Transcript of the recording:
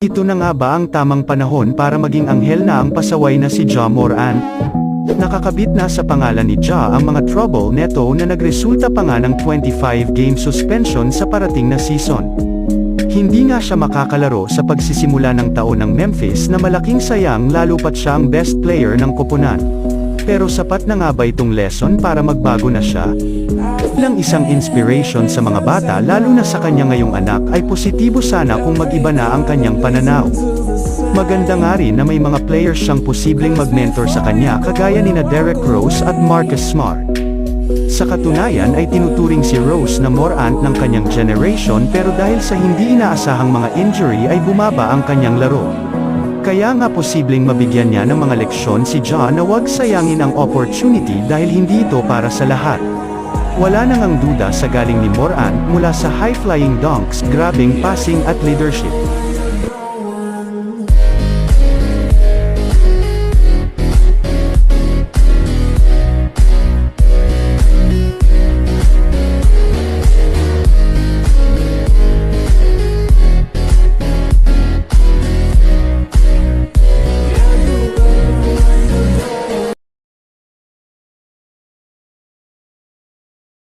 Ito na nga ba ang tamang panahon para maging anghel na ang pasaway na si Ja Morant? Nakakabit na sa pangalan ni Ja ang mga trouble neto na nagresulta pa nga ng 25-game suspension sa parating na season. Hindi nga siya makakalaro sa pagsisimula ng taon ng Memphis na malaking sayang lalo pat siya ang best player ng koponan. Pero sapat na nga ba itong lesson para magbago na siya? Bilang isang inspiration sa mga bata lalo na sa kanya ngayong anak ay positibo sana kung mag-iba na ang kanyang pananaw. Maganda nga rin na may mga players siyang posibleng mag-mentor sa kanya kagaya nina Derrick Rose at Marcus Smart. Sa katunayan ay tinuturing si Rose na Morant ng kanyang generation pero dahil sa hindi inaasahang mga injury ay bumaba ang kanyang laro. Kaya nga posibleng mabigyan niya ng mga leksyon si Ja na huwag sayangin ang opportunity dahil hindi ito para sa lahat. Wala nang ang duda sa galing ni Morant mula sa high-flying dunks, grabbing, passing at leadership.